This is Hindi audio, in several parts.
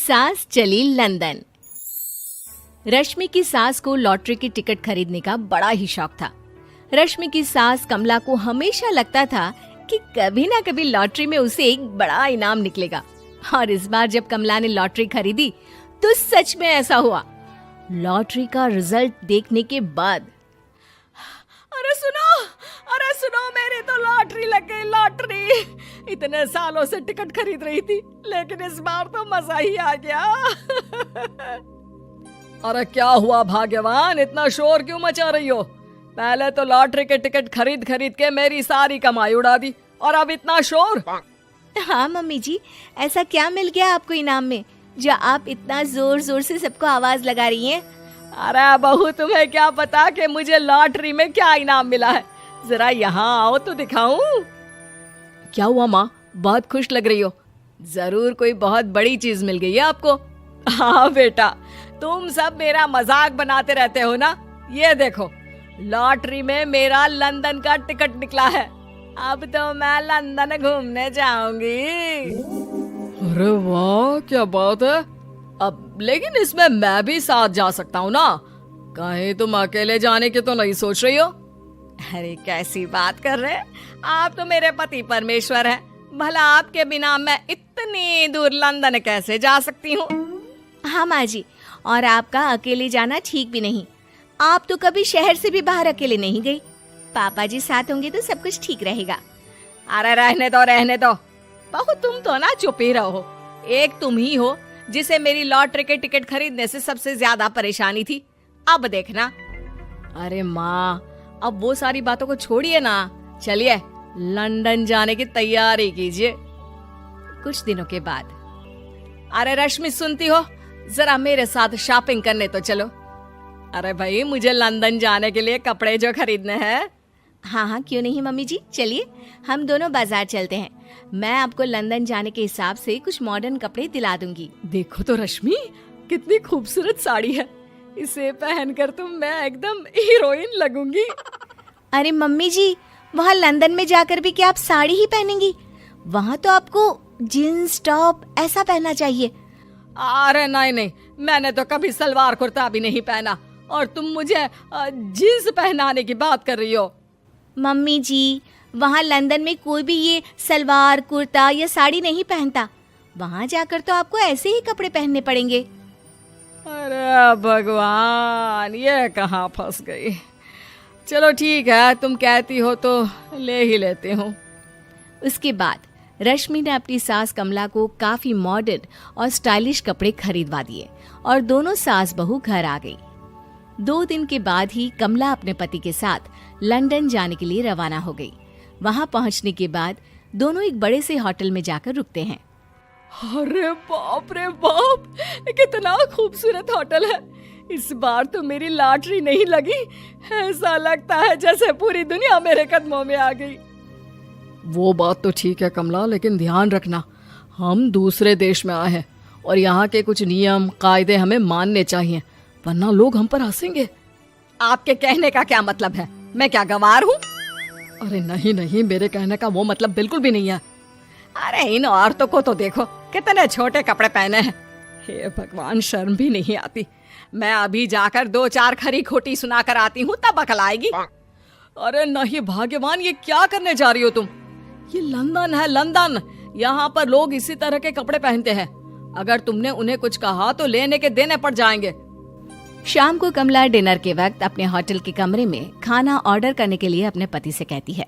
सास चली लंदन। रश्मि की सास को लॉटरी की टिकट खरीदने का बड़ा ही शौक था। रश्मि की सास कमला को हमेशा लगता था कि कभी ना कभी लॉटरी में उसे एक बड़ा इनाम निकलेगा। और इस बार जब कमला ने लॉटरी खरीदी तो सच में ऐसा हुआ। लॉटरी का रिजल्ट देखने के बाद अरे सुनो मेरी तो लॉटरी लग गई, लॉटरी। इतने सालों से टिकट खरीद रही थी लेकिन इस बार तो मजा ही आ गया। अरे क्या हुआ भाग्यवान, इतना शोर क्यों मचा रही हो? पहले तो लॉटरी के टिकट खरीद खरीद के मेरी सारी कमाई उड़ा दी और अब इतना शोर। हाँ मम्मी जी, ऐसा क्या मिल गया आपको इनाम में जो आप इतना जोर जोर से सबको आवाज लगा रही हैं? अरे बहू, तुम्हें क्या पता कि मुझे लॉटरी में क्या इनाम मिला है। जरा यहाँ आओ तो दिखाऊं। क्या हुआ माँ, बहुत खुश लग रही हो? जरूर कोई बहुत बड़ी चीज मिल गई है आपको। हाँ बेटा, तुम सब मेरा मजाक बनाते रहते हो ना। ये देखो, लॉटरी में मेरा लंदन का टिकट निकला है। अब तो मैं लंदन घूमने जाऊंगी। अरे वाह, क्या बात है। अब लेकिन इसमें मैं भी साथ जा सकता हूँ ना? कहीं तुम अकेले जाने की तो नहीं सोच रही हो? अरे कैसी बात कर रहे हैं आप, तो मेरे पति परमेश्वर हैं। भला आपके बिना मैं इतनी दूर लंदन कैसे जा सकती हूँ? हाँ माँ जी, और आपका अकेले जाना ठीक भी नहीं। आप तो कभी शहर से भी बाहर अकेले नहीं गई। पापा जी साथ होंगे तो सब कुछ ठीक रहेगा। अरे रहने दो बहू, तुम तो ना चुप ही रहो। एक तुम ही हो जिसे मेरी लॉटरी के टिकट खरीदने से सबसे ज्यादा परेशानी थी। अब देखना। अरे माँ, अब वो सारी बातों को छोड़िए ना, चलिए लंदन जाने की तैयारी कीजिए। कुछ दिनों के बाद, अरे रश्मि सुनती हो, जरा मेरे साथ शॉपिंग करने तो चलो। अरे भाई, मुझे लंदन जाने के लिए कपड़े जो खरीदने हैं। हाँ हाँ, क्यों नहीं मम्मी जी, चलिए हम दोनों बाजार चलते हैं। मैं आपको लंदन जाने के हिसाब से कुछ मॉडर्न कपड़े दिला दूंगी। देखो तो रश्मि, कितनी खूबसूरत साड़ी है। इसे पहनकर तो मैं एकदम हीरोइन लगूंगी। अरे मम्मी जी, वहाँ लंदन में जाकर भी क्या आप साड़ी ही पहनेंगी? वहाँ तो आपको जीन्स टॉप ऐसा पहनना चाहिए। अरे नहीं, मैंने तो कभी सलवार कुर्ता भी नहीं पहना और तुम मुझे जीन्स पहनाने की बात कर रही हो। मम्मी जी, वहाँ लंदन में कोई भी ये सलवार कुर्ता या साड़ी नहीं पहनता। वहाँ जाकर तो आपको ऐसे ही कपड़े पहनने पड़ेंगे। अरे भगवान, ये कहाँ फंस गई। चलो ठीक है, तुम कहती हो तो ले ही लेती हूँ। उसके बाद रश्मि ने अपनी सास कमला को काफी मॉडर्न और स्टाइलिश कपड़े खरीदवा दिए और दोनों सास बहू घर आ गई। 2 दिन के बाद ही कमला अपने पति के साथ लंदन जाने के लिए रवाना हो गई। वहां पहुंचने के बाद दोनों एक बड़े से होटल में जाकर रुकते हैं। अरे बाप रे बाप, कितना खूबसूरत होटल है। इस बार तो मेरी लॉटरी नहीं लगी। ऐसा लगता है जैसे पूरी दुनिया मेरे कदमों में आ गई। वो बात तो ठीक है कमला, लेकिन ध्यान रखना, हम दूसरे देश में आए हैं और यहाँ के कुछ नियम कायदे हमें मानने चाहिए, वरना लोग हम पर हंसेंगे। आपके कहने का क्या मतलब है? मैं क्या गंवार हूँ? अरे नहीं, मेरे कहने का वो मतलब बिल्कुल भी नहीं है। अरे इन औरतों को तो देखो, कितने छोटे कपड़े पहने हैं। हे भगवान, शर्म भी नहीं आती। मैं अभी जाकर 2-4 खरी खोटी सुना कर आती हूँ, तब अकल आएगी। अरे नहीं भाग्यवान, ये क्या करने जा रही हो तुम? ये लंदन है, लंदन। यहाँ पर लोग इसी तरह के कपड़े पहनते हैं। अगर तुमने उन्हें कुछ कहा तो लेने के देने पड़ जाएंगे। शाम को कमला डिनर के वक्त अपने होटल के कमरे में खाना ऑर्डर करने के लिए अपने पति से कहती है।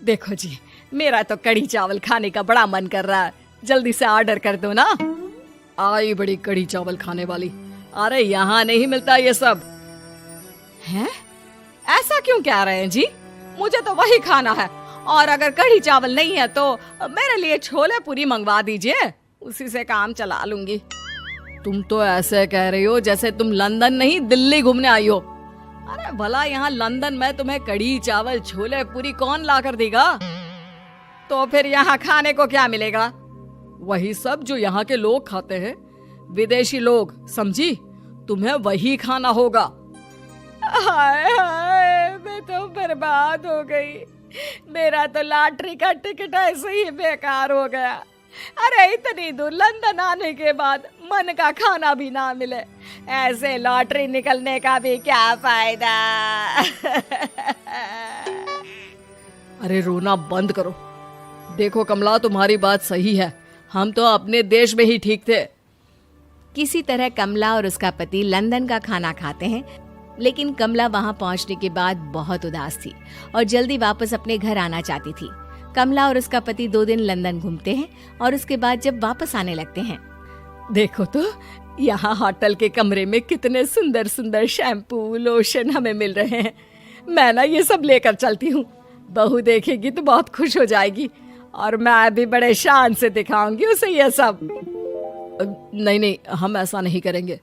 देखो जी, मेरा तो कढ़ी चावल खाने का बड़ा मन कर रहा है, जल्दी से ऑर्डर कर दो ना। आई बड़ी कढ़ी चावल खाने वाली। अरे यहाँ नहीं मिलता ये सब। हैं? ऐसा क्यों कह रहे हैं जी? मुझे तो वही खाना है, और अगर कढ़ी चावल नहीं है तो मेरे लिए छोले पूरी मंगवा दीजिए, उसी से काम चला लूंगी। तुम तो ऐसे कह रही हो जैसे तुम लंदन नहीं दिल्ली घूमने आई हो। अरे भला यहाँ लंदन में तुम्हें कढ़ी चावल छोले पूरी कौन ला कर देगा? तो फिर यहाँ खाने को क्या मिलेगा? वही सब जो यहाँ के लोग खाते हैं, विदेशी लोग, समझी? तुम्हें वही खाना होगा। हाय हाय, मैं तो बर्बाद हो गई। मेरा तो लॉटरी का टिकट ऐसे ही बेकार हो गया। अरे इतनी दूर लंदन आने के बाद मन का खाना भी ना मिले, ऐसे लॉटरी निकलने का भी क्या फायदा। अरे रोना बंद करो। देखो कमला, तुम्हारी बात सही है, हम तो अपने देश में ही ठीक थे। किसी तरह कमला और उसका पति लंदन का खाना खाते हैं, लेकिन कमला वहां पहुंचने के बाद बहुत उदास थी और जल्दी वापस अपने घर आना चाहती थी। कमला और उसका पति 2 दिन लंदन घूमते हैं और उसके बाद जब वापस आने लगते हैं, देखो तो यहाँ होटल के कमरे में कितने सुंदर सुंदर शैम्पू लोशन हमें मिल रहे हैं। मैं ना ये सब लेकर चलती हूँ, बहू देखेगी तो बहुत खुश हो जाएगी और मैं भी बड़े शान से दिखाऊंगी उसे ये सब। नहीं नहीं, हम ऐसा नहीं करेंगे।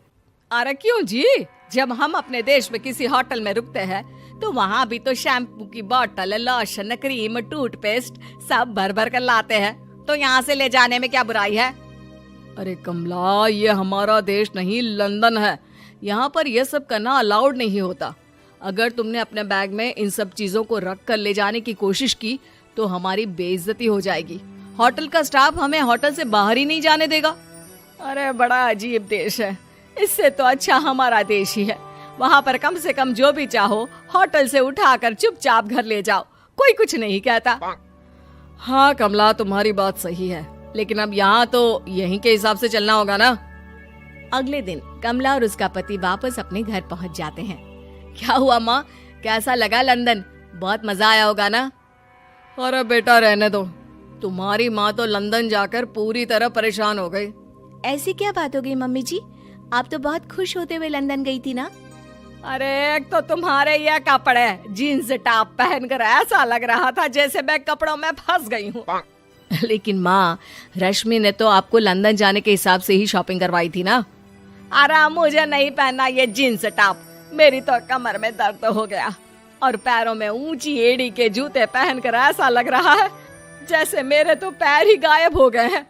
अरे क्यों जी, जब हम अपने देश में किसी होटल में रुकते हैं तो वहाँ भी तो शैम्पू की बोतल, लोशन, क्रीम, टूथपेस्ट सब भर भर कर लाते हैं, तो यहाँ से ले जाने में क्या बुराई है। अरे कमला, ये हमारा देश नहीं लंदन है, यहाँ पर यह सब करना अलाउड नहीं होता। अगर तुमने अपने बैग में इन सब चीजों को रख कर ले जाने की कोशिश की तो हमारी बेइज्जती हो जाएगी। होटल का स्टाफ हमें होटल से बाहर ही नहीं जाने देगा। अरे बड़ा अजीब देश है, इससे तो अच्छा हमारा देश ही है। वहाँ पर कम से कम जो भी चाहो होटल से उठाकर चुपचाप घर ले जाओ, कोई कुछ नहीं कहता। हाँ कमला, तुम्हारी बात सही है, लेकिन अब यहाँ तो यहीं के हिसाब से चलना होगा ना। अगले दिन कमला और उसका पति वापस अपने घर पहुंच जाते हैं। क्या हुआ माँ, कैसा लगा लंदन? बहुत मजा आया होगा ना? अरे बेटा रहने दो, तुम्हारी माँ तो लंदन जाकर पूरी तरह परेशान हो गई। ऐसी क्या बात हो गई मम्मी जी? आप तो बहुत खुश होते हुए लंदन गई थी ना? अरे एक तो तुम्हारे ये कपड़े, जीन्स टॉप पहनकर ऐसा लग रहा था जैसे मैं कपड़ों में फंस गई हूँ। लेकिन माँ, रश्मि ने तो आपको लंदन जाने के हिसाब से ही शॉपिंग करवाई थी ना? अरे मुझे नहीं पहनना ये जीन्स टॉप, मेरी तो कमर में दर्द हो गया और पैरों में ऊंची एड़ी के जूते पहनकर ऐसा लग रहा है जैसे मेरे तो पैर ही गायब हो गए हैं।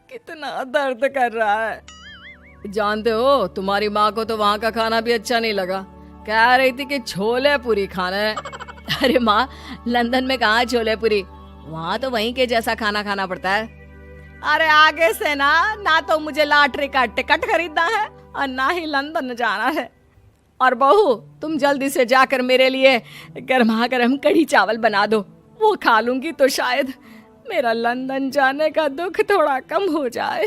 कितना दर्द कर रहा है। जानते हो, तुम्हारी माँ को तो वहाँ का खाना भी अच्छा नहीं लगा, कह रही थी कि छोले पूरी खाना है। अरे माँ, लंदन में कहाँ छोले पूरी, वहाँ तो वहीं के जैसा खाना खाना पड़ता है। अरे आगे से ना तो मुझे लॉटरी का टिकट खरीदना है और ना ही लंदन जाना है। और बहू, तुम जल्दी से जाकर मेरे लिए गर्मा गर्म कढ़ी चावल बना दो, वो खा लूंगी तो शायद मेरा लंदन जाने का दुख थोड़ा कम हो जाए।